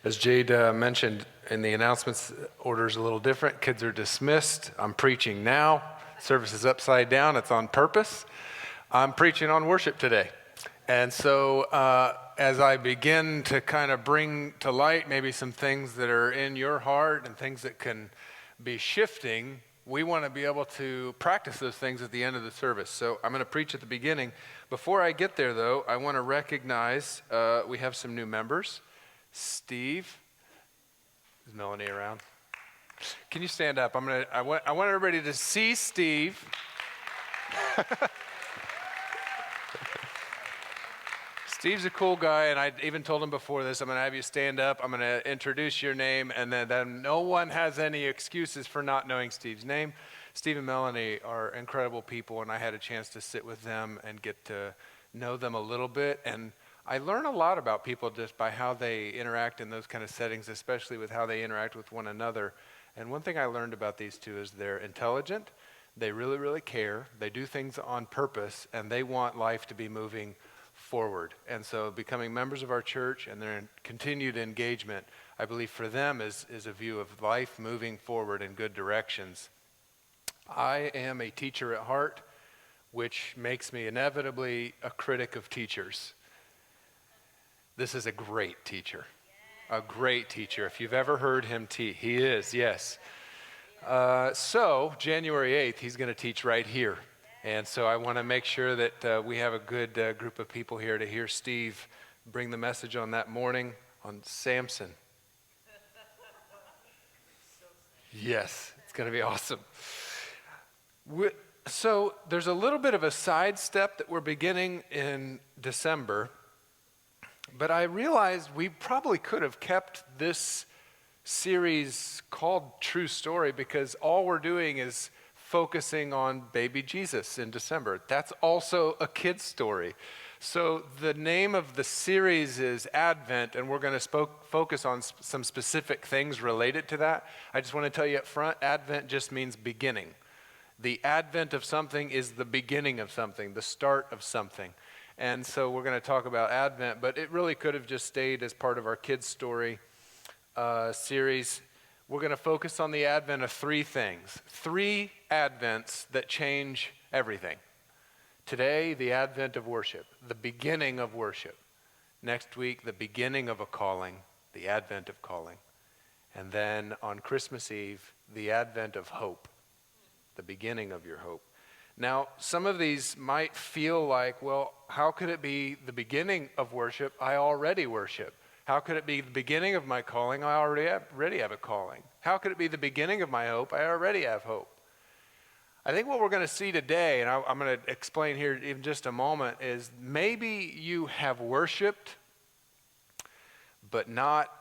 As Jade mentioned in the announcements, order's a little different. Kids are dismissed. I'm preaching now. Service is upside down. It's on purpose. I'm preaching on worship today. And so as I begin to kind of bring to light maybe some things that are in your heart and things that can be shifting, we want to be able to practice those things at the end of the service. So I'm going to preach at the beginning. Before I get there, though, I want to recognize we have some new members. Steve, is Melanie around? Can you stand up? I want everybody to see Steve. Steve's a cool guy, and I even told him before this, I'm going to have you stand up, I'm going to introduce your name, and then no one has any excuses for not knowing Steve's name. Steve and Melanie are incredible people, and I had a chance to sit with them and get to know them a little bit, and I learn a lot about people just by how they interact in those kind of settings, especially with how they interact with one another. And one thing I learned about these two is they're intelligent, they really, really care, they do things on purpose, and they want life to be moving forward. And so becoming members of our church and their continued engagement, I believe for them is a view of life moving forward in good directions. I am a teacher at heart, which makes me inevitably a critic of teachers. This is a great teacher, a great teacher. If you've ever heard him teach, he is, yes. So January 8th, he's going to teach right here. And so I want to make sure that we have a good group of people here to hear Steve bring the message on that morning on Samson. Yes, it's going to be awesome. So there's a little bit of a sidestep that we're beginning in December. But I realized we probably could have kept this series called True Story because all we're doing is focusing on baby Jesus in December. That's also a kid's story. So the name of the series is Advent, and we're going to focus on some specific things related to that. I just want to tell you up front, Advent just means beginning. The advent of something is the beginning of something, the start of something. And so we're going to talk about Advent, but it really could have just stayed as part of our kids' story series. We're going to focus on the advent of three things, three advents that change everything. Today, the advent of worship, the beginning of worship. Next week, the beginning of a calling, the advent of calling. And then on Christmas Eve, the advent of hope, the beginning of your hope. Now, some of these might feel like, well, how could it be the beginning of worship? I already worship. How could it be the beginning of my calling? I already have a calling. How could it be the beginning of my hope? I already have hope. I think what we're going to see today, and I'm going to explain here in just a moment, is maybe you have worshiped, but not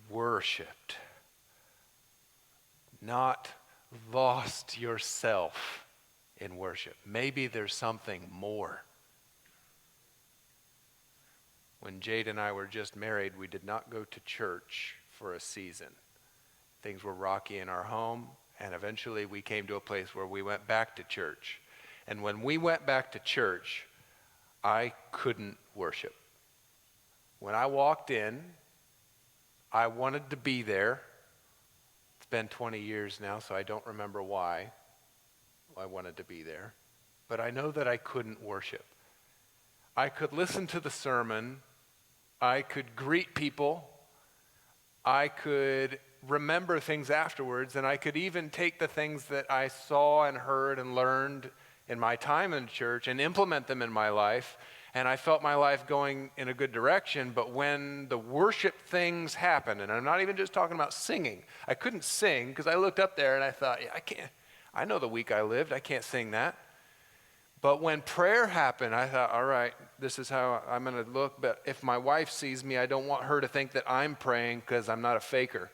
worshiped. Not lost yourself in worship. Maybe there's something more. When Jade and I were just married, we did not go to church for a season. Things were rocky in our home, and eventually we came to a place where we went back to church. And when we went back to church, I couldn't worship. When I walked in, I wanted to be there. It's been 20 years now, so I don't remember why I wanted to be there. But I know that I couldn't worship. I could listen to the sermon. I could greet people. I could remember things afterwards, and I could even take the things that I saw and heard and learned in my time in church and implement them in my life. And I felt my life going in a good direction, but when the worship things happened, and I'm not even just talking about singing. I couldn't sing because I looked up there and I thought, yeah, I can't. I know the week I lived. I can't sing that. But when prayer happened, I thought, all right, this is how I'm going to look. But if my wife sees me, I don't want her to think that I'm praying because I'm not a faker.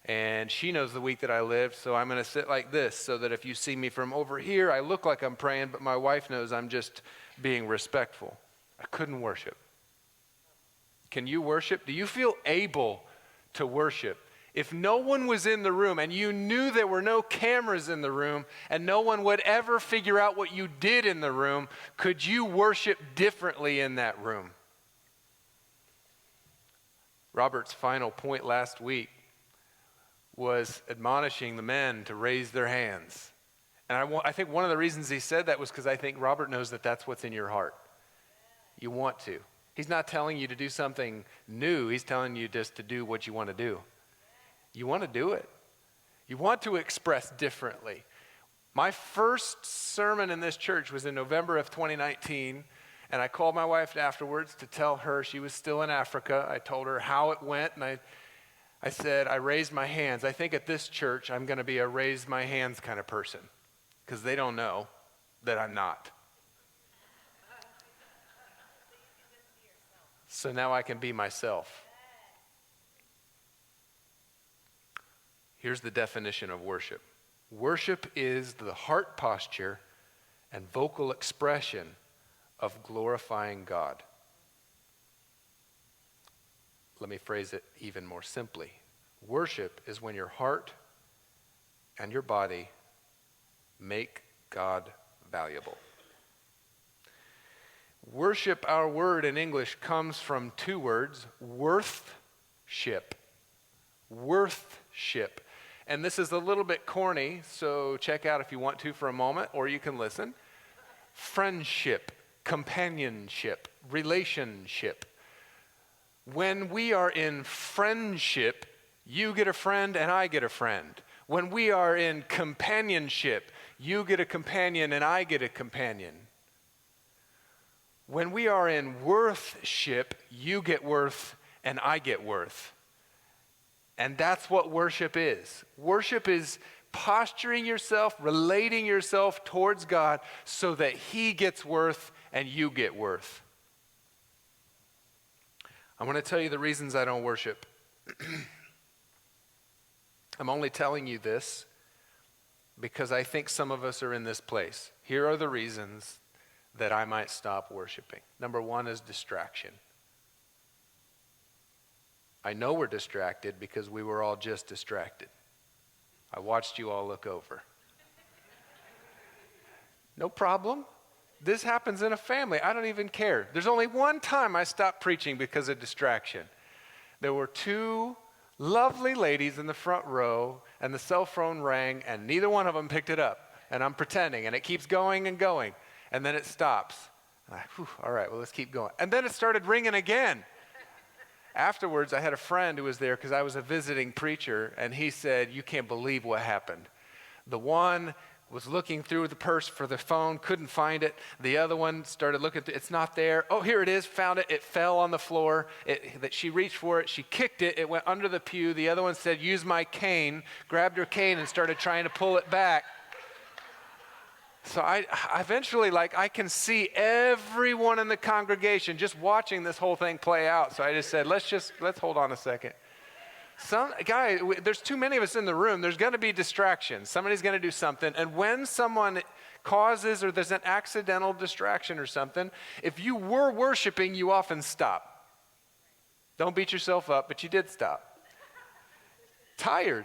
And she knows the week that I lived, so I'm going to sit like this so that if you see me from over here, I look like I'm praying, but my wife knows I'm just being respectful. I couldn't worship. Can you worship? Do you feel able to worship? If no one was in the room and you knew there were no cameras in the room and no one would ever figure out what you did in the room, could you worship differently in that room? Robert's final point last week was admonishing the men to raise their hands. And I think one of the reasons he said that was because I think Robert knows that that's what's in your heart. You want to. He's not telling you to do something new. He's telling you just to do what you want to do. You want to do it. You want to express differently. My first sermon in this church was in November of 2019, and I called my wife afterwards to tell her she was still in Africa. I told her how it went, and I said, I raised my hands. I think at this church I'm going to be a raise my hands kind of person, because they don't know that I'm not. So now I can be myself. Here's the definition of worship. Worship is the heart posture and vocal expression of glorifying God. Let me phrase it even more simply. Worship is when your heart and your body make God valuable. Worship, our word in English, comes from two words, worth-ship. Worth-ship. And this is a little bit corny, so check out if you want to for a moment, or you can listen. Friendship, companionship, relationship. When we are in friendship, you get a friend and I get a friend. When we are in companionship, you get a companion and I get a companion. When we are in worth-ship, you get worth and I get worth. And that's what worship is. Worship is posturing yourself, relating yourself towards God so that He gets worth and you get worth. I want to tell you the reasons I don't worship. I'm only telling you this because I think some of us are in this place. Here are the reasons that I might stop worshiping. Number one is distraction. I know we're distracted because we were all just distracted. I watched you all look over. No problem. This happens in a family. I don't even care. There's only one time I stopped preaching because of distraction. There were two lovely ladies in the front row, and the cell phone rang, and neither one of them picked it up. And I'm pretending, and it keeps going and going. And then it stops. All right, well, let's keep going. And then it started ringing again. Afterwards, I had a friend who was there because I was a visiting preacher, and he said, you can't believe what happened. The one was looking through the purse for the phone, couldn't find it. The other one started looking, it's not there. Oh, here it is, found it. It fell on the floor. That she reached for it. She kicked it. It went under the pew. The other one said, use my cane, grabbed her cane and started trying to pull it back. So I eventually, I can see everyone in the congregation just watching this whole thing play out. So I just said, let's hold on a second. There's too many of us in the room. There's going to be distractions. Somebody's going to do something. And when someone causes or there's an accidental distraction or something, if you were worshiping, you often stop. Don't beat yourself up, but you did stop. Tired.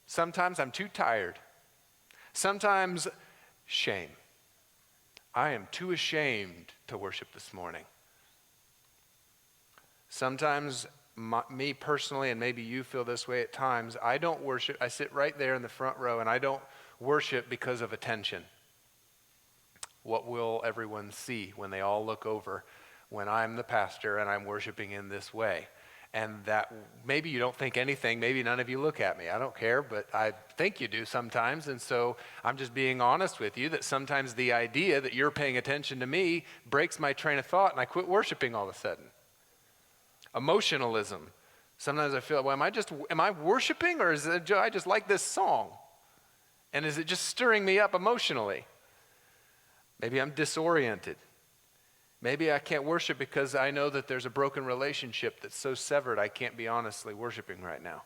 Sometimes I'm too tired. Sometimes shame. I am too ashamed to worship this morning. Sometimes me personally, and maybe you feel this way at times, I don't worship. I sit right there in the front row and I don't worship because of attention. What will everyone see when they all look over when I'm the pastor and I'm worshiping in this way? And that maybe you don't think anything, maybe none of you look at me. I don't care, but I think you do sometimes. And so I'm just being honest with you that sometimes the idea that you're paying attention to me breaks my train of thought and I quit worshiping all of a sudden. Emotionalism. Sometimes I feel, well, am I worshiping or is it, I just like this song? And is it just stirring me up emotionally? Maybe I'm disoriented. Maybe I can't worship because I know that there's a broken relationship that's so severed I can't be honestly worshiping right now.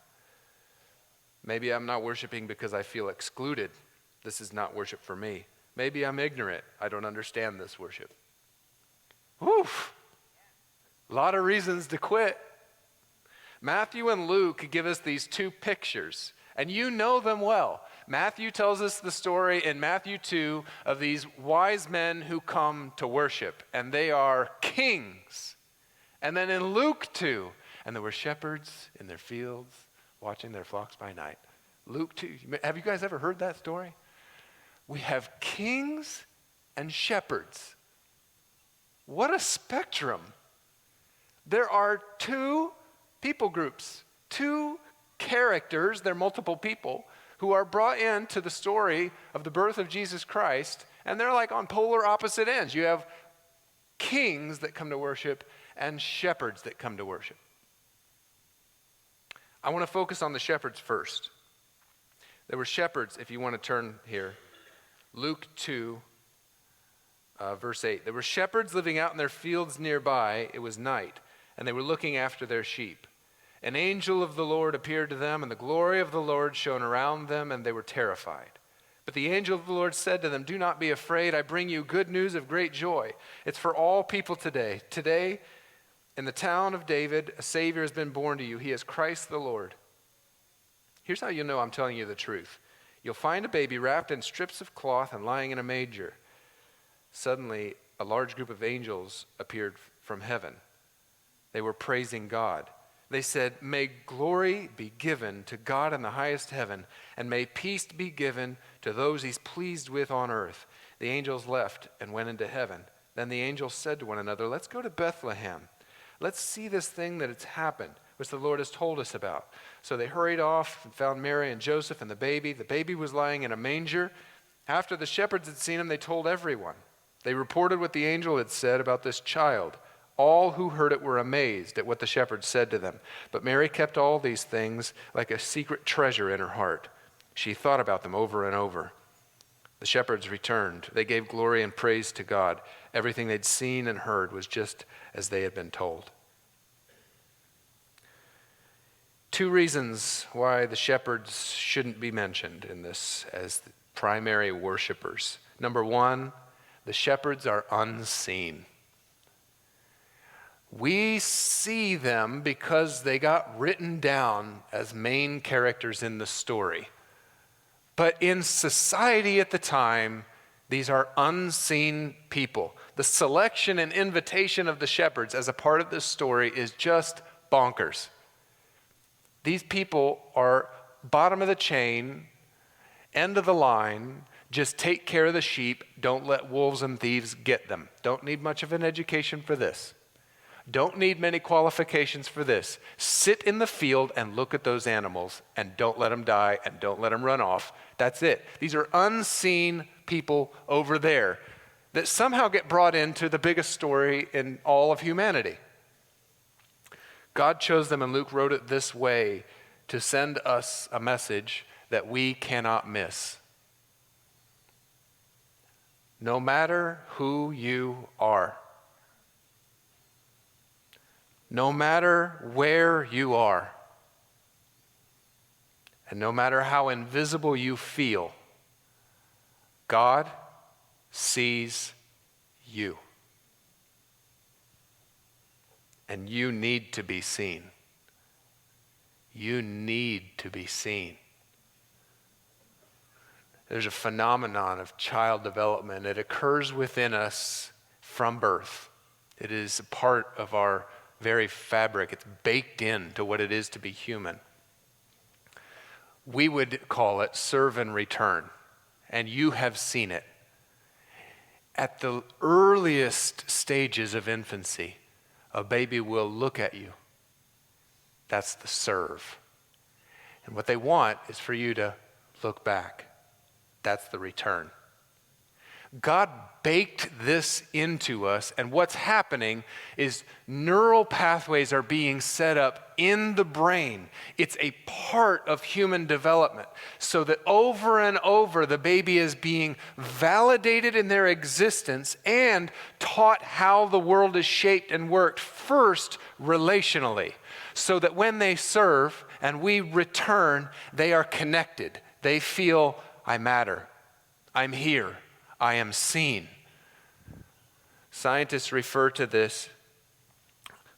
Maybe I'm not worshiping because I feel excluded. This is not worship for me. Maybe I'm ignorant. I don't understand this worship. Woof! A lot of reasons to quit. Matthew and Luke give us these two pictures, and you know them well. Matthew tells us the story in Matthew 2 of these wise men who come to worship, and they are kings. And then in Luke 2, and there were shepherds in their fields watching their flocks by night. Luke 2, have you guys ever heard that story? We have kings and shepherds. What a spectrum. There are two people groups, two characters, they're multiple people, who are brought into the story of the birth of Jesus Christ, and they're like on polar opposite ends. You have kings that come to worship and shepherds that come to worship. I want to focus on the shepherds first. There were shepherds, if you want to turn here. Luke 2, verse 8. There were shepherds living out in their fields nearby. It was night, and they were looking after their sheep. An angel of the Lord appeared to them, and the glory of the Lord shone around them, and they were terrified. But the angel of the Lord said to them, "Do not be afraid. I bring you good news of great joy. It's for all people today. Today, in the town of David, a Savior has been born to you. He is Christ the Lord." Here's how you'll know I'm telling you the truth. You'll find a baby wrapped in strips of cloth and lying in a manger. Suddenly, a large group of angels appeared from heaven. They were praising God. They said, "May glory be given to God in the highest heaven, and may peace be given to those he's pleased with on earth." The angels left and went into heaven. Then the angels said to one another, "Let's go to Bethlehem. Let's see this thing that has happened, which the Lord has told us about." So they hurried off and found Mary and Joseph and the baby. The baby was lying in a manger. After the shepherds had seen him, they told everyone. They reported what the angel had said about this child. All who heard it were amazed at what the shepherds said to them. But Mary kept all these things like a secret treasure in her heart. She thought about them over and over. The shepherds returned. They gave glory and praise to God. Everything they'd seen and heard was just as they had been told. Two reasons why the shepherds shouldn't be mentioned in this as the primary worshipers. Number one, the shepherds are unseen. We see them because they got written down as main characters in the story. But in society at the time, these are unseen people. The selection and invitation of the shepherds as a part of this story is just bonkers. These people are bottom of the chain, end of the line. Just take care of the sheep. Don't let wolves and thieves get them. Don't need much of an education for this. Don't need many qualifications for this. Sit in the field and look at those animals and don't let them die and don't let them run off. That's it. These are unseen people over there that somehow get brought into the biggest story in all of humanity. God chose them, and Luke wrote it this way to send us a message that we cannot miss. No matter who you are, no matter where you are, and no matter how invisible you feel, God sees you. And you need to be seen. You need to be seen. There's a phenomenon of child development. It occurs within us from birth. It is a part of our very fabric. It's baked into what it is to be human. We would call it serve and return, and you have seen it. At the earliest stages of infancy, a baby will look at you. That's the serve. And what they want is for you to look back. That's the return. God baked this into us, and what's happening is neural pathways are being set up in the brain. It's a part of human development, so that over and over the baby is being validated in their existence and taught how the world is shaped and worked, first relationally, so that when they serve and we return, they are connected. They feel, I matter, I'm here, I am seen. Scientists refer to this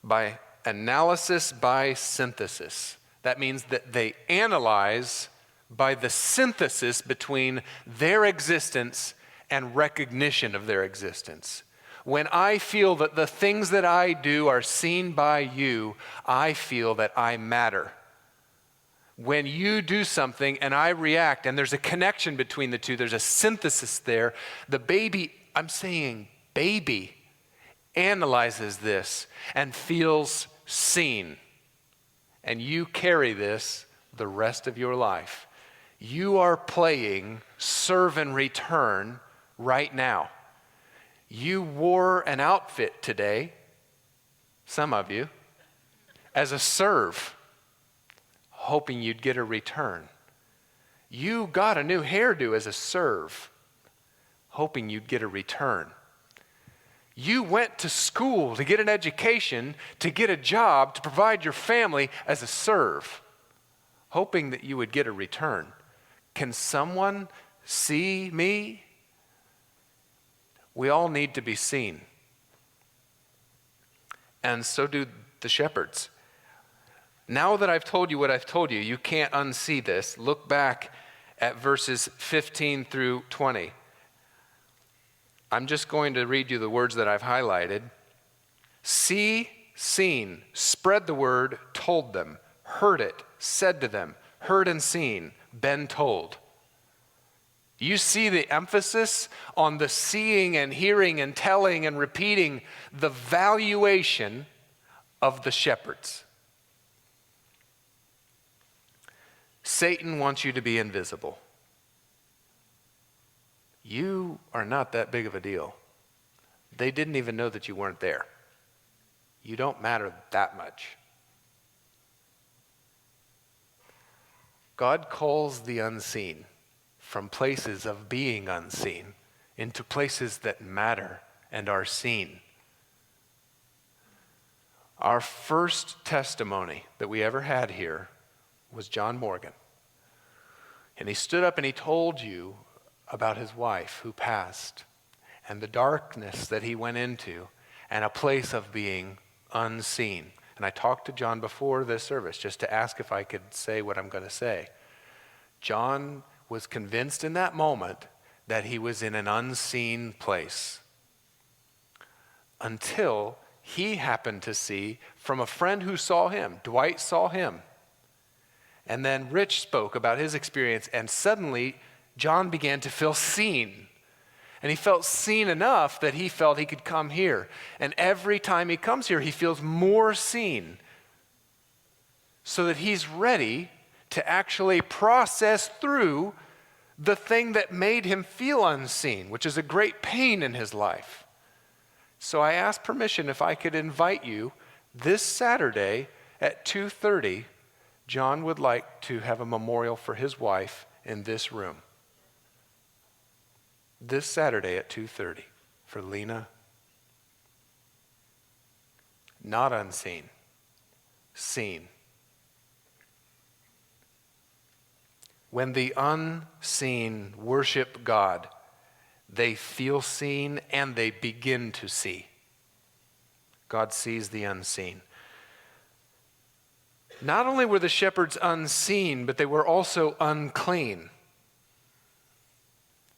by analysis by synthesis. That means that they analyze by the synthesis between their existence and recognition of their existence. when I feel that the things that I do are seen by you, I feel that I matter. When you do something and I react, and there's a connection between the two, there's a synthesis there, the baby, I'm saying baby, analyzes this and feels seen. And you carry this the rest of your life. You are playing serve and return right now. You wore an outfit today, some of you, as a serve, hoping you'd get a return. You got a new hairdo as a serve, hoping you'd get a return. You went to school to get an education, to get a job, to provide your family as a serve, hoping that you would get a return. Can someone see me? We all need to be seen. And so do the shepherds. Now that I've told you what I've told you, you can't unsee this. Look back at verses 15 through 20. I'm just going to read you the words that I've highlighted. See, seen, spread the word, told them, heard it, said to them, heard and seen, been told. You see the emphasis on the seeing and hearing and telling and repeating the valuation of the shepherds. Satan wants you to be invisible. You are not that big of a deal. They didn't even know that you weren't there. You don't matter that much. God calls the unseen from places of being unseen into places that matter and are seen. Our first testimony that we ever had here was John Morgan. And he stood up and he told you about his wife who passed and the darkness that he went into and a place of being unseen. And I talked to John before this service just to ask if I could say what I'm going to say. John was convinced in that moment that he was in an unseen place until he happened to see from a friend who saw him. Dwight saw him. And then Rich spoke about his experience, and suddenly John began to feel seen. And he felt seen enough that he felt he could come here. And every time he comes here, he feels more seen, so that he's ready to actually process through the thing that made him feel unseen, which is a great pain in his life. So I asked permission if I could invite you this Saturday at 2:30. John would like to have a memorial for his wife in this room. This Saturday at 2:30 for Lena. Not unseen, seen. When the unseen worship God, they feel seen and they begin to see. God sees the unseen. Not only were the shepherds unseen, but they were also unclean.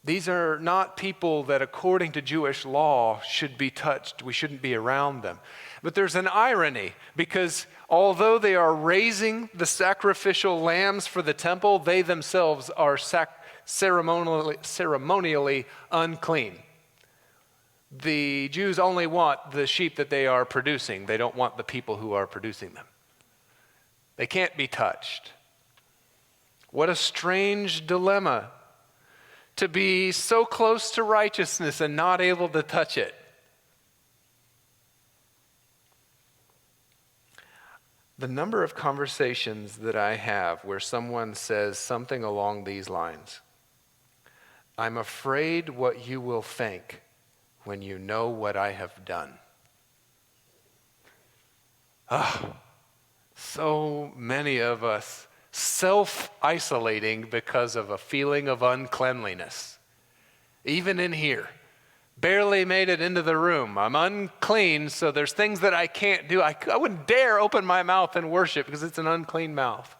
These are not people that, according to Jewish law, should be touched. We shouldn't be around them. But there's an irony, because although they are raising the sacrificial lambs for the temple, they themselves are ceremonially unclean. The Jews only want the sheep that they are producing. They don't want the people who are producing them. They can't be touched. What a strange dilemma to be so close to righteousness and not able to touch it. The number of conversations that I have where someone says something along these lines: I'm afraid what you will think when you know what I have done. So many of us self-isolating because of a feeling of uncleanliness. Even in here, barely made it into the room. I'm unclean, so there's things that I can't do. I wouldn't dare open my mouth and worship because it's an unclean mouth.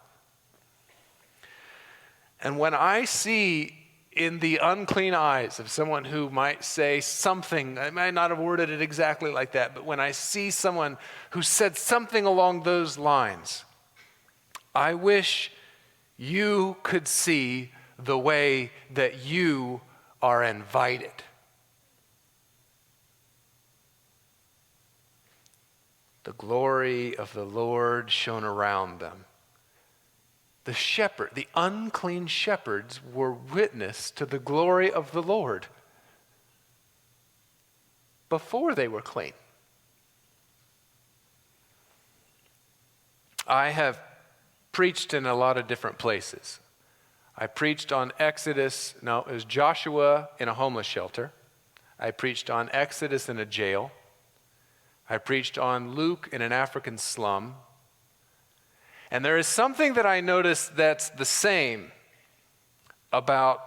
And when I see in the unclean eyes of someone who might say something, I might not have worded it exactly like that, but when I see someone who said something along those lines, I wish you could see the way that you are invited. The glory of the Lord shone around them. The unclean shepherds were witness to the glory of the Lord before they were clean. I have preached in a lot of different places. I preached on it was Joshua in a homeless shelter. I preached on Exodus in a jail. I preached on Luke in an African slum. And there is something that I noticed that's the same about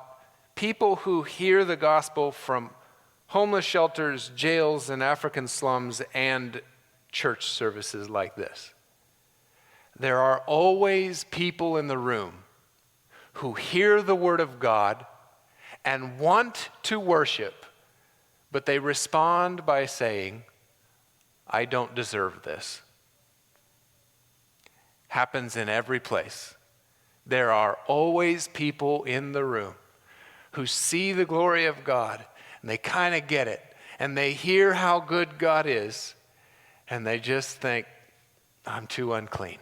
people who hear the gospel from homeless shelters, jails, and African slums and church services like this. There are always people in the room who hear the word of God and want to worship, but they respond by saying, I don't deserve this. Happens in every place. There are always people in the room who see the glory of God and they kind of get it and they hear how good God is and they just think, I'm too unclean.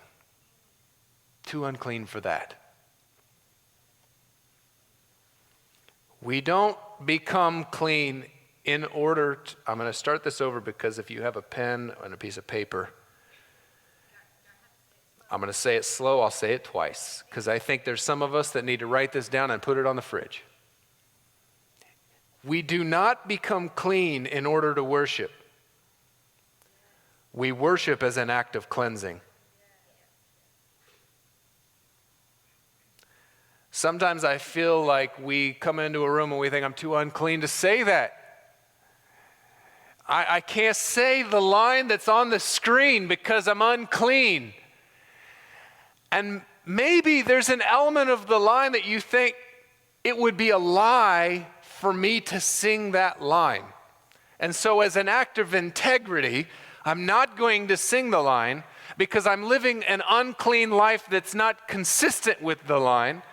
Too unclean for that. We don't become clean in order to, I'm going to start this over because if you have a pen and a piece of paper, I'm going to say it slow, I'll say it twice, because I think there's some of us that need to write this down and put it on the fridge. We do not become clean in order to worship. We worship as an act of cleansing. Sometimes I feel like we come into a room and we think, I'm too unclean to say that. I can't say the line that's on the screen because I'm unclean. And maybe there's an element of the line that you think it would be a lie for me to sing that line. And so as an act of integrity, I'm not going to sing the line because I'm living an unclean life that's not consistent with the line.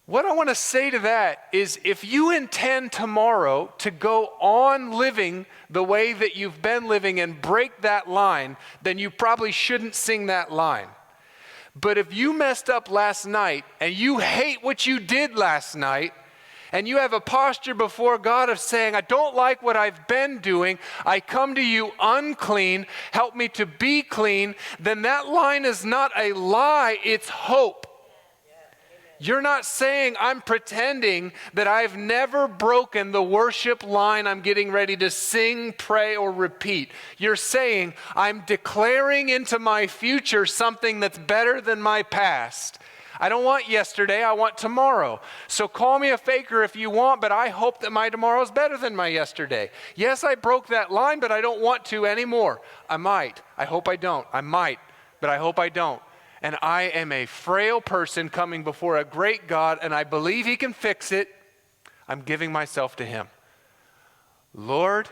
What I want to say to that is if you intend tomorrow to go on living the way that you've been living and break that line, then you probably shouldn't sing that line. But if you messed up last night and you hate what you did last night and you have a posture before God of saying, I don't like what I've been doing, I come to you unclean, help me to be clean, then that line is not a lie, it's hope. You're not saying I'm pretending that I've never broken the worship line I'm getting ready to sing, pray, or repeat. You're saying I'm declaring into my future something that's better than my past. I don't want yesterday, I want tomorrow. So call me a faker if you want, but I hope that my tomorrow is better than my yesterday. Yes, I broke that line, but I don't want to anymore. I might. I hope I don't. I might, but I hope I don't. And I am a frail person coming before a great God, and I believe He can fix it. I'm giving myself to Him. Lord,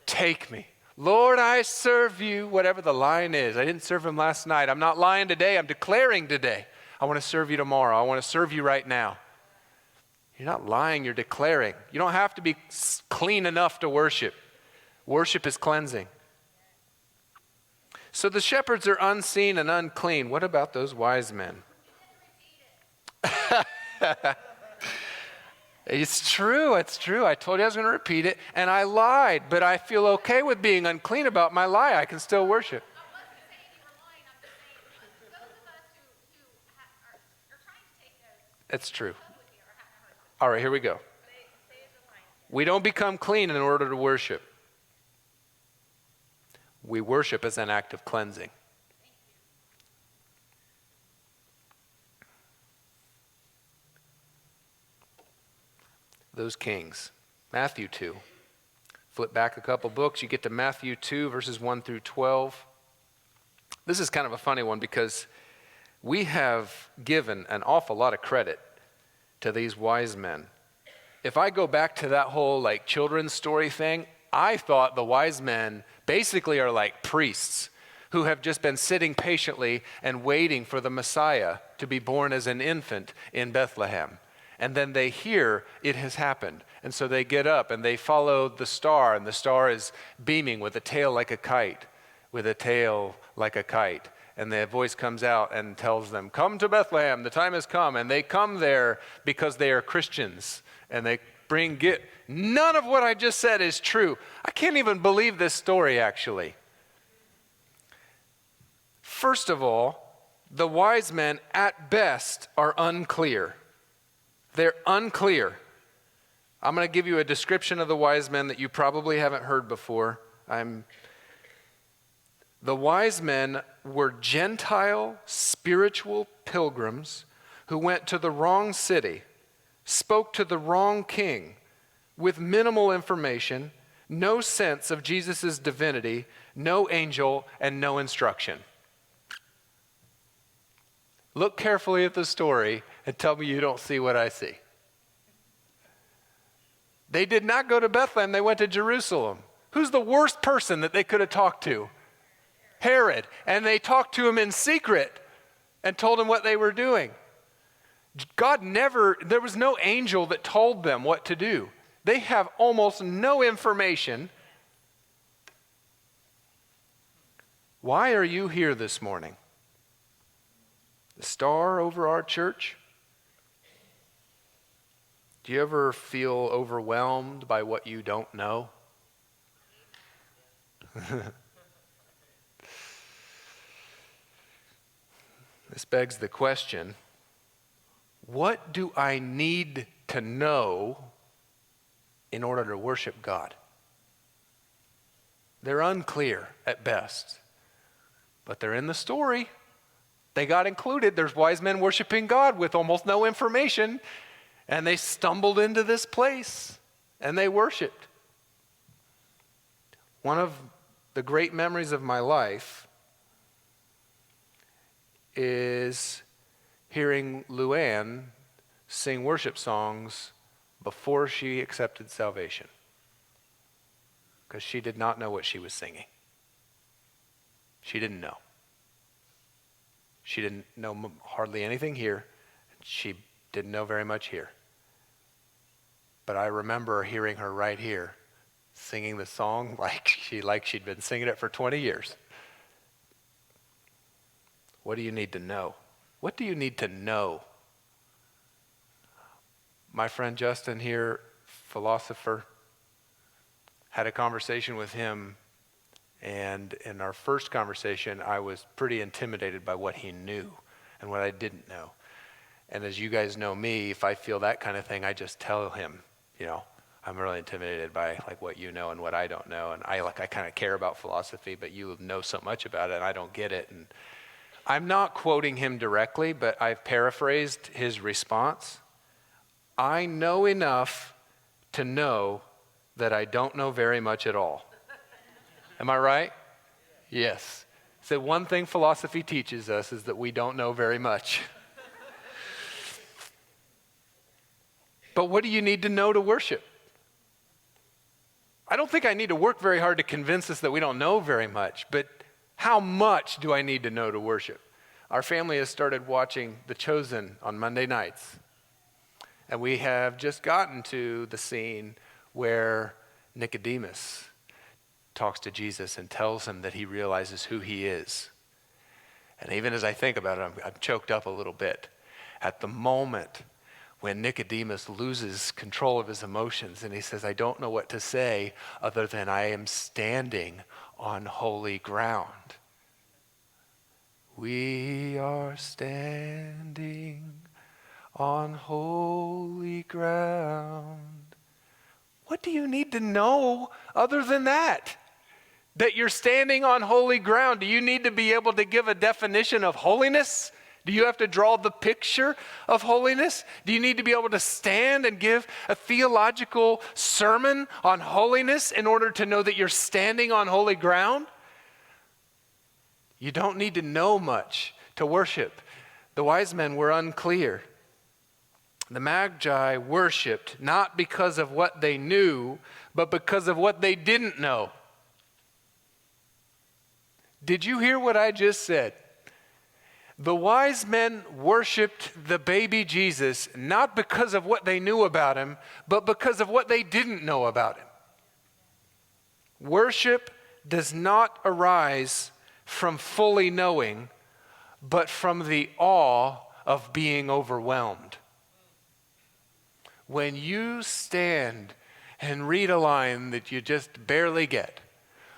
take me. Lord, I serve you, whatever the line is. I didn't serve Him last night. I'm not lying today. I'm declaring today. I want to serve you tomorrow. I want to serve you right now. You're not lying. You're declaring. You don't have to be clean enough to worship. Worship is cleansing. So the shepherds are unseen and unclean. What about those wise men? It's true. It's true. I told you I was going to repeat it, and I lied. But I feel okay with being unclean about my lie. I can still worship. I wasn't saying you were lying. I'm just saying those of us who are trying to take notes. It's true. With you or haven't heard. All right, here we go. Say the line. We don't become clean in order to worship. We worship as an act of cleansing. Those kings. Matthew 2. Flip back a couple books. You get to Matthew 2, verses 1 through 12. This is kind of a funny one because we have given an awful lot of credit to these wise men. If I go back to that whole like children's story thing, I thought the wise men basically are like priests who have just been sitting patiently and waiting for the Messiah to be born as an infant in Bethlehem. And then they hear it has happened. And so they get up and they follow the star, and the star is beaming with a tail like a kite, with a tail like a kite. And the voice comes out and tells them, "Come to Bethlehem, the time has come." And they come there because they are Christians. And they none of what I just said is true. I can't even believe this story, actually. First of all, the wise men at best are unclear. They're unclear. I'm going to give you a description of the wise men that you probably haven't heard before. The wise men were Gentile spiritual pilgrims who went to the wrong city, spoke to the wrong king with minimal information, no sense of Jesus' divinity, no angel, and no instruction. Look carefully at the story and tell me you don't see what I see. They did not go to Bethlehem, they went to Jerusalem. Who's the worst person that they could have talked to? Herod. And they talked to him in secret and told him what they were doing. There was no angel that told them what to do. They have almost no information. Why are you here this morning? The star over our church? Do you ever feel overwhelmed by what you don't know? This begs the question, what do I need to know in order to worship God? They're unclear at best, but they're in the story. They got included. There's wise men worshiping God with almost no information, and they stumbled into this place, and they worshiped. One of the great memories of my life is hearing Luann sing worship songs before she accepted salvation, because she did not know what she was singing. She didn't know. She didn't know hardly anything here. She didn't know very much here. But I remember hearing her right here singing the song like she'd been singing it for 20 years. What do you need to know? What do you need to know? My friend Justin here, philosopher, had a conversation with him, and in our first conversation, I was pretty intimidated by what he knew and what I didn't know. And as you guys know me, if I feel that kind of thing, I just tell him, I'm really intimidated by like what you know and what I don't know. And I kind of care about philosophy, but you know so much about it and I don't get it. And I'm not quoting him directly, but I've paraphrased his response. I know enough to know that I don't know very much at all. Am I right? Yes. So one thing philosophy teaches us is that we don't know very much. But what do you need to know to worship? I don't think I need to work very hard to convince us that we don't know very much, but how much do I need to know to worship? Our family has started watching The Chosen on Monday nights. And we have just gotten to the scene where Nicodemus talks to Jesus and tells him that he realizes who he is. And even as I think about it, I'm choked up a little bit. At the moment when Nicodemus loses control of his emotions and he says, I don't know what to say other than I am standing on holy ground. We are standing on holy ground. What do you need to know other than that? That you're standing on holy ground. Do you need to be able to give a definition of holiness? Do you have to draw the picture of holiness? Do you need to be able to stand and give a theological sermon on holiness in order to know that you're standing on holy ground? You don't need to know much to worship. The wise men were unclear. The Magi worshiped not because of what they knew, but because of what they didn't know. Did you hear what I just said? The wise men worshiped the baby Jesus not because of what they knew about him, but because of what they didn't know about him. Worship does not arise from fully knowing, but from the awe of being overwhelmed. When you stand and read a line that you just barely get,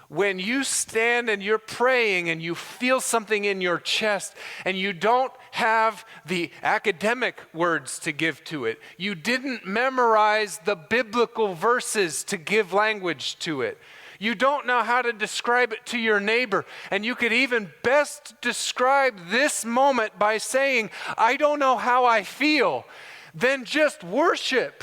when you stand and you're praying and you feel something in your chest and you don't have the academic words to give to it, you didn't memorize the biblical verses to give language to it, you don't know how to describe it to your neighbor, and you could even best describe this moment by saying, I don't know how I feel, then just worship.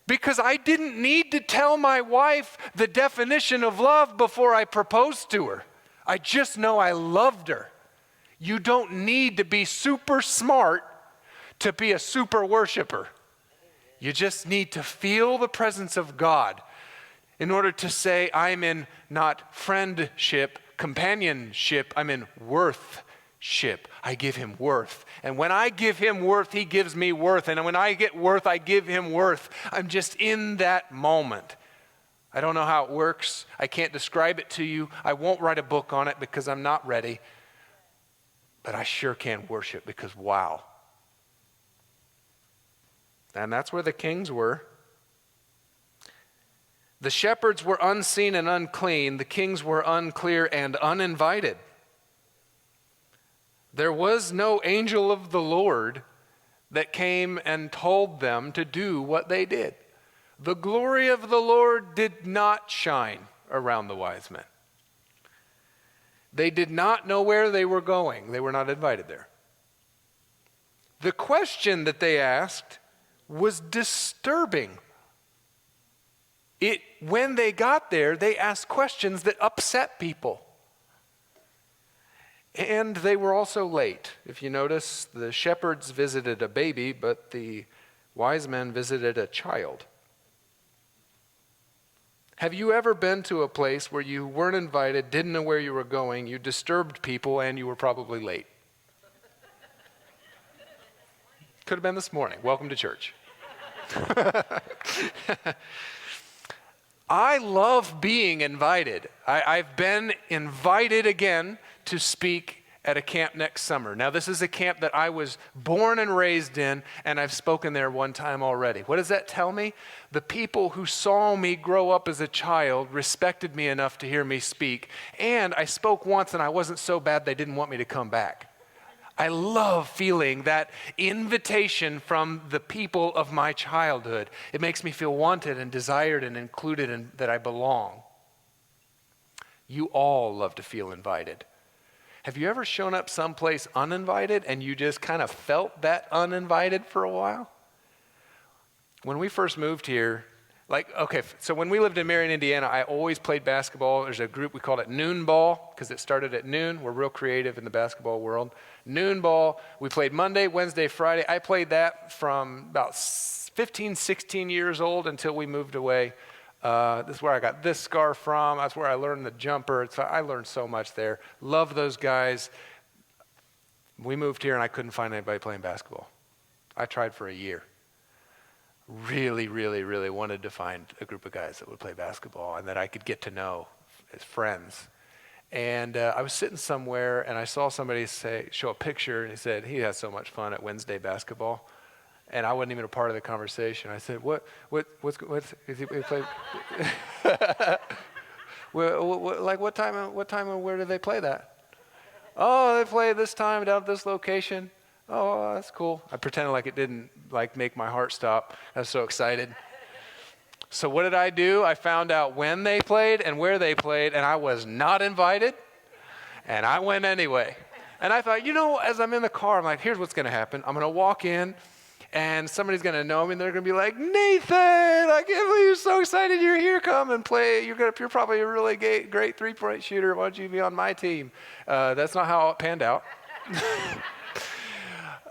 Because I didn't need to tell my wife the definition of love before I proposed to her. I just know I loved her. You don't need to be super smart to be a super worshiper. You just need to feel the presence of God in order to say, I'm in not friendship, companionship, I'm in worthship. I give him worth. And when I give him worth, he gives me worth. And when I get worth, I give him worth. I'm just in that moment. I don't know how it works. I can't describe it to you. I won't write a book on it because I'm not ready. But I sure can worship because wow. And that's where the kings were. The shepherds were unseen and unclean. The kings were unclear and uninvited. There was no angel of the Lord that came and told them to do what they did. The glory of the Lord did not shine around the wise men. They did not know where they were going. They were not invited there. The question that they asked was disturbing. When they got there, they asked questions that upset people. And they were also late. If you notice, the shepherds visited a baby, but the wise men visited a child. Have you ever been to a place where you weren't invited, didn't know where you were going, you disturbed people, and you were probably late? Could have been this morning. Welcome to church. I love being invited. I've been invited again to speak at a camp next summer. Now, this is a camp that I was born and raised in, and I've spoken there one time already. What does that tell me? The people who saw me grow up as a child respected me enough to hear me speak, and I spoke once and I wasn't so bad they didn't want me to come back. I love feeling that invitation from the people of my childhood. It makes me feel wanted and desired and included and that I belong. You all love to feel invited. Have you ever shown up someplace uninvited and you just kind of felt that uninvited for a while? When we first moved here, so when we lived in Marion, Indiana, I always played basketball. There's a group, we called it Noon Ball, because it started at noon. We're real creative in the basketball world. Noon Ball, we played Monday, Wednesday, Friday. I played that from about 15, 16 years old until we moved away. This is where I got this scar from. That's where I learned the jumper. I learned so much there. Love those guys. We moved here and I couldn't find anybody playing basketball. I tried for a year. Really, really, really wanted to find a group of guys that would play basketball and that I could get to know as friends. And I was sitting somewhere and I saw somebody show a picture and he said, he has so much fun at Wednesday basketball. And I wasn't even a part of the conversation. I said, what's is he play? What time and where do they play that? Oh, they play this time down at this location. Oh, that's cool. I pretended like it didn't make my heart stop. I was so excited. So what did I do? I found out when they played and where they played, and I was not invited, and I went anyway. And I thought, as I'm in the car, I'm like, here's what's going to happen. I'm going to walk in, and somebody's going to know me, and they're going to be like, Nathan, I can't believe you're so excited you're here. Come and play. You're probably a really great three-point shooter. Why don't you be on my team? That's not how it panned out.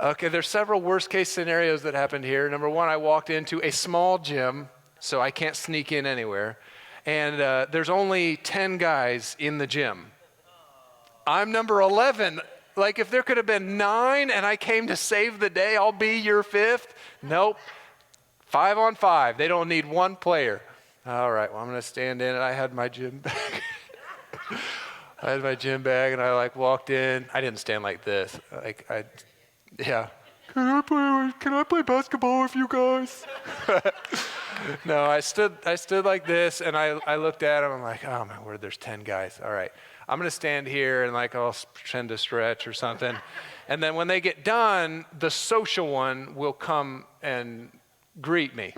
Okay, there's several worst case scenarios that happened here. Number one, I walked into a small gym, so I can't sneak in anywhere. And there's only 10 guys in the gym. I'm number 11. Like, if there could have been 9 and I came to save the day, I'll be your 5th. Nope. 5 on 5. They don't need one player. All right, well, I'm going to stand in, and I had my gym bag. I had my gym bag, and I walked in. I didn't stand like this. Yeah. Can I play basketball with you guys? No, I stood like this, and I looked at him. I'm like, oh my word, there's 10 guys. All right, I'm gonna stand here and I'll pretend to stretch or something. And then when they get done, the social one will come and greet me.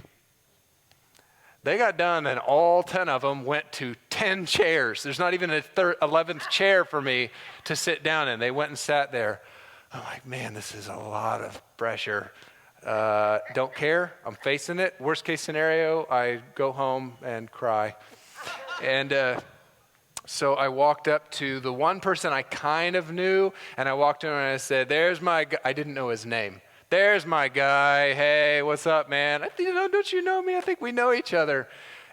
They got done, and all 10 of them went to 10 chairs. There's not even a 11th chair for me to sit down in. They went and sat there. I'm like, man, this is a lot of pressure. Don't care. I'm facing it. Worst case scenario, I go home and cry. And so I walked up to the one person I kind of knew, and I walked to him and I said, there's my guy. I didn't know his name. There's my guy. Hey, what's up, man? Don't you know me? I think we know each other.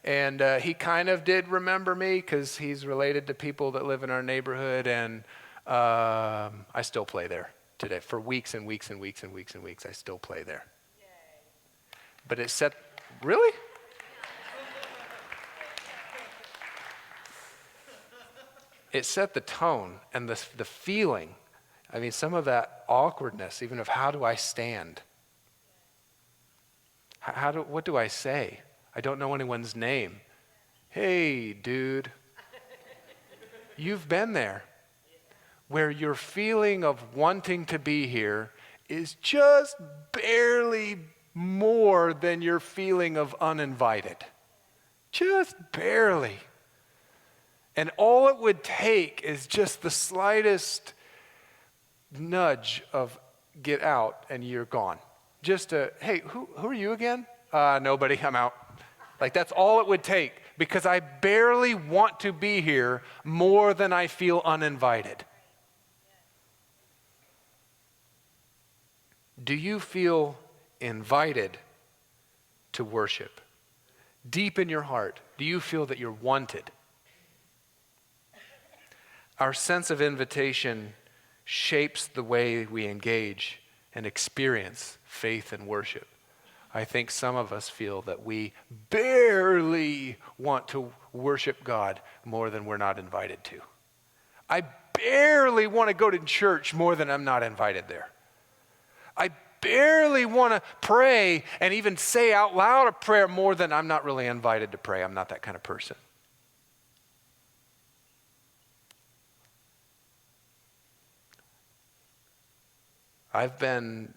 And he kind of did remember me because he's related to people that live in our neighborhood, and I still play there today. For weeks and weeks and weeks and weeks and weeks, I still play there. Yay. But it set, really? It set the tone and the feeling. I mean, some of that awkwardness, even of how do I stand? What do I say? I don't know anyone's name. Hey, dude, you've been there, where your feeling of wanting to be here is just barely more than your feeling of uninvited. Just barely. And all it would take is just the slightest nudge of get out and you're gone. Just hey, who are you again? Nobody, I'm out. That's all it would take, because I barely want to be here more than I feel uninvited. Do you feel invited to worship? Deep in your heart, do you feel that you're wanted? Our sense of invitation shapes the way we engage and experience faith and worship. I think some of us feel that we barely want to worship God more than we're not invited to. I barely want to go to church more than I'm not invited there. I barely want to pray and even say out loud a prayer more than I'm not really invited to pray. I'm not that kind of person. I've been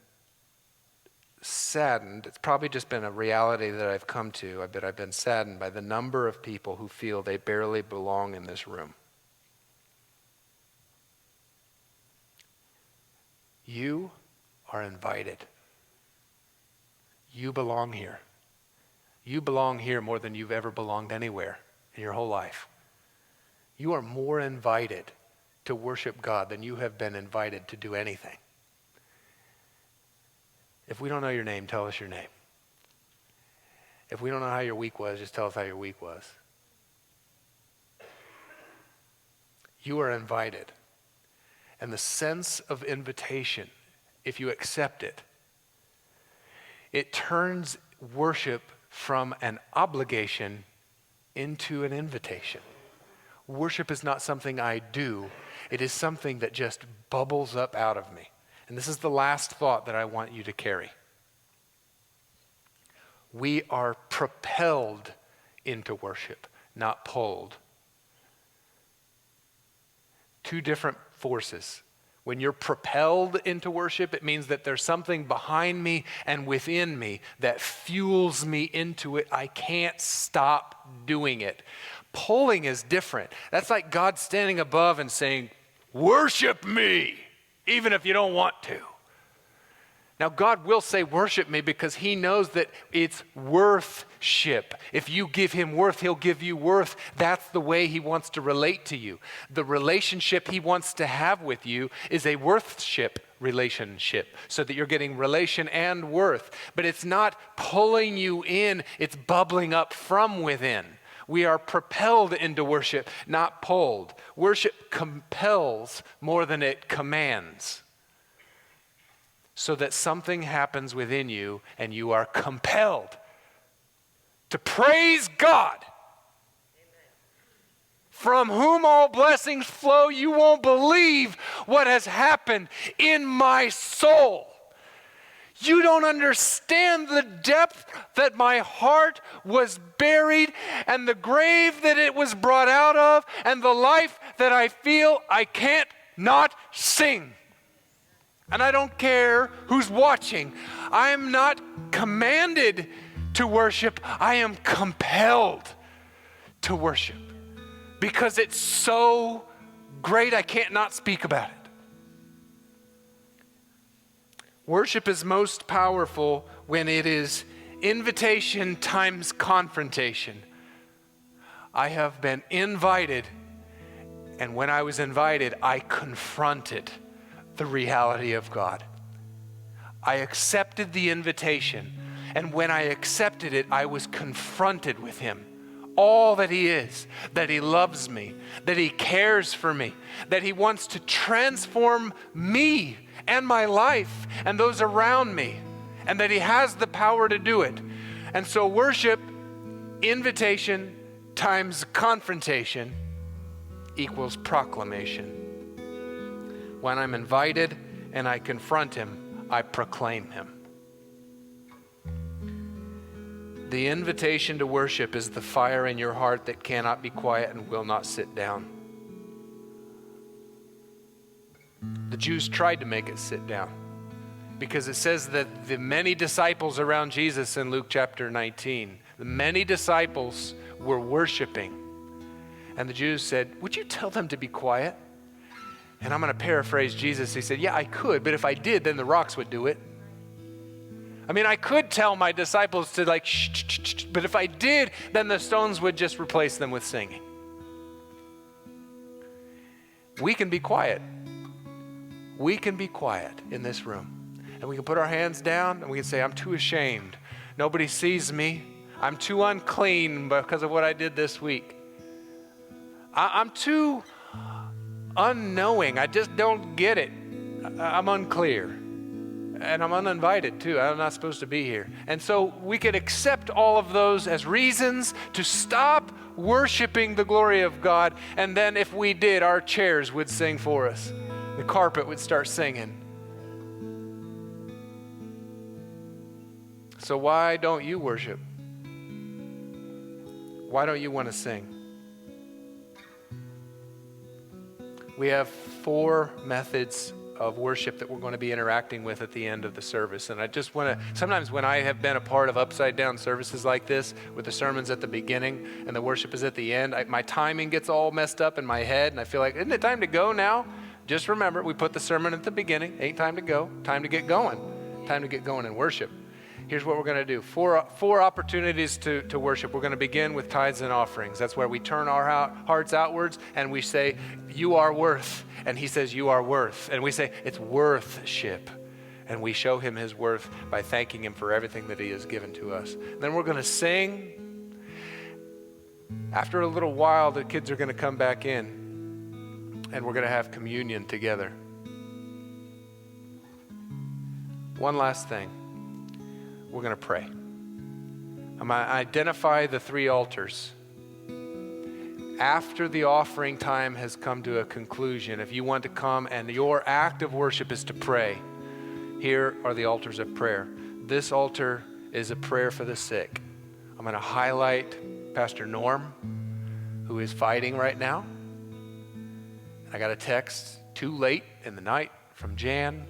saddened. It's probably just been a reality that I've come to. But I've been saddened by the number of people who feel they barely belong in this room. You are invited. You belong here. You belong here more than you've ever belonged anywhere in your whole life. You are more invited to worship God than you have been invited to do anything. If we don't know your name, tell us your name. If we don't know how your week was, just tell us how your week was. You are invited. And the sense of invitation, if you accept it, it turns worship from an obligation into an invitation. Worship is not something I do. It is something that just bubbles up out of me. And this is the last thought that I want you to carry. We are propelled into worship, not pulled. Two different forces. When you're propelled into worship, it means that there's something behind me and within me that fuels me into it. I can't stop doing it. Pulling is different. That's like God standing above and saying, worship me, even if you don't want to. Now, God will say, worship me, because he knows that it's worthship. If you give him worth, he'll give you worth. That's the way he wants to relate to you. The relationship he wants to have with you is a worthship relationship, so that you're getting relation and worth. But it's not pulling you in, it's bubbling up from within. We are propelled into worship, not pulled. Worship compels more than it commands, so that something happens within you and you are compelled to praise God, from whom all blessings flow. You won't believe what has happened in my soul. You don't understand the depth that my heart was buried, and the grave that it was brought out of, and the life that I feel. I can't not sing. And I don't care who's watching. I am not commanded to worship. I am compelled to worship, because it's so great I can't not speak about it. Worship is most powerful when it is invitation times confrontation. I have been invited, and when I was invited, I confronted the reality of God. I accepted the invitation, and when I accepted it, I was confronted with him. All that he is, that he loves me, that he cares for me, that he wants to transform me and my life and those around me, and that he has the power to do it. And so worship, invitation times confrontation, equals proclamation. When I'm invited and I confront him, I proclaim him. The invitation to worship is the fire in your heart that cannot be quiet and will not sit down. The Jews tried to make it sit down, because it says that the many disciples around Jesus in Luke chapter 19, the many disciples were worshiping. And the Jews said, would you tell them to be quiet? And I'm going to paraphrase Jesus. He said, yeah, I could, but if I did, then the rocks would do it. I mean, I could tell my disciples to like, shh, shh, shh, shh, but if I did, then the stones would just replace them with singing. We can be quiet. We can be quiet in this room. And we can put our hands down and we can say, I'm too ashamed. Nobody sees me. I'm too unclean because of what I did this week. I'm too unknowing. I just don't get it. I'm unclear. And I'm uninvited too. I'm not supposed to be here. And so we could accept all of those as reasons to stop worshiping the glory of God. And then if we did, our chairs would sing for us. The carpet would start singing. So why don't you worship? Why don't you want to sing? We have 4 methods of worship that we're going to be interacting with at the end of the service. And I just want to, sometimes when I have been a part of upside down services like this, with the sermons at the beginning and the worship is at the end, my timing gets all messed up in my head, and I feel like, isn't it time to go now? Just remember, we put the sermon at the beginning. Ain't time to go. Time to get going. Time to get going in worship. Here's what we're going to do. Four opportunities to worship. We're going to begin with tithes and offerings. That's where we turn our hearts outwards and we say, you are worth. And he says, you are worth. And we say, it's worthship. And we show him his worth by thanking him for everything that he has given to us. Then we're going to sing. After a little while, the kids are going to come back in. And we're going to have communion together. One last thing. We're going to pray. I'm going to identify the 3 altars. After the offering time has come to a conclusion, if you want to come and your act of worship is to pray, here are the altars of prayer. This altar is a prayer for the sick. I'm going to highlight Pastor Norm, who is fighting right now. I got a text too late in the night from Jan,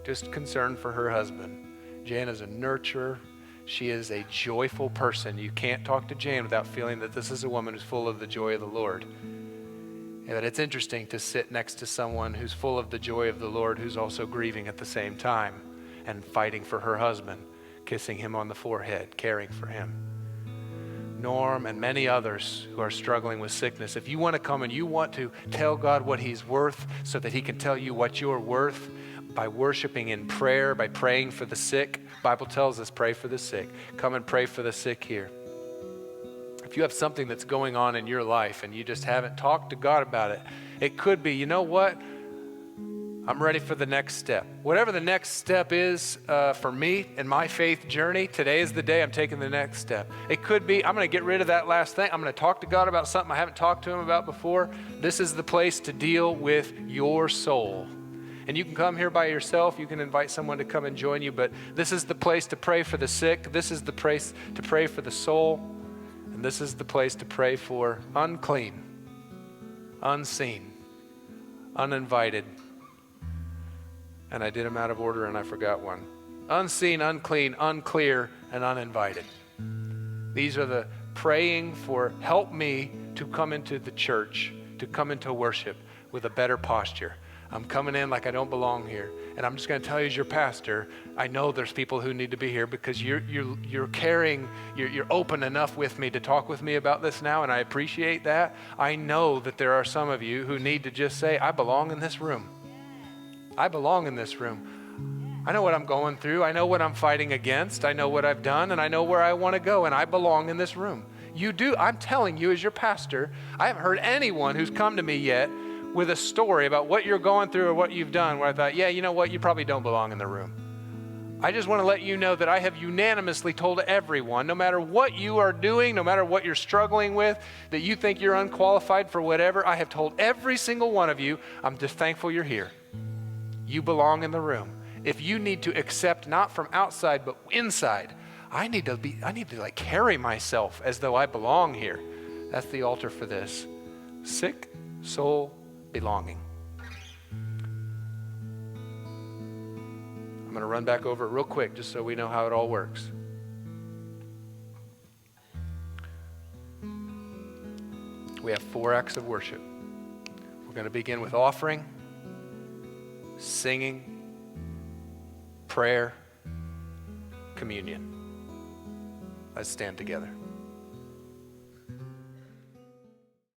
just concerned for her husband. Jan is a nurturer. She is a joyful person. You can't talk to Jan without feeling that this is a woman who's full of the joy of the Lord. And that it's interesting to sit next to someone who's full of the joy of the Lord, who's also grieving at the same time. and fighting for her husband, kissing him on the forehead, caring for him. Norm and many others who are struggling with sickness. If you want to come and you want to tell God what he's worth so that he can tell you what you're worth by worshiping in prayer, by praying for the sick. Bible tells us pray for the sick. Come and pray for the sick here. If you have something that's going on in your life and you just haven't talked to God about it, it could be, you know what? I'm ready for the next step. Whatever the next step is for me in my faith journey, today is the day I'm taking the next step. It could be, I'm going to get rid of that last thing. I'm going to talk to God about something I haven't talked to him about before. This is the place to deal with your soul. And you can come here by yourself. You can invite someone to come and join you. But this is the place to pray for the sick. This is the place to pray for the soul. And this is the place to pray for unclean, unseen, uninvited. And I did them out of order and I forgot one. Unseen, unclean, unclear, and uninvited. These are the praying for help me to come into the church, to come into worship with a better posture. I'm coming in like I don't belong here. And I'm just going to tell you as your pastor, I know there's people who need to be here because you're caring, you're open enough with me to talk with me about this now, and I appreciate that. I know that there are some of you who need to just say, I belong in this room. I belong in this room. I know what I'm going through. I know what I'm fighting against. I know what I've done, and I know where I want to go, and I belong in this room. You do. I'm telling you as your pastor, I haven't heard anyone who's come to me yet with a story about what you're going through or what you've done where I thought, yeah, you know what, you probably don't belong in the room. I just want to let you know that I have unanimously told everyone, no matter what you are doing, no matter what you're struggling with, that you think you're unqualified for whatever, I have told every single one of you, I'm just thankful you're here. You belong in the room. If you need to accept not from outside but inside, I need to like carry myself as though I belong here. That's the altar for this. Sick soul belonging. I'm going to run back over it real quick just so we know how it all works. We have 4 acts of worship. We're going to begin with offering, singing, prayer, communion. Let's stand together.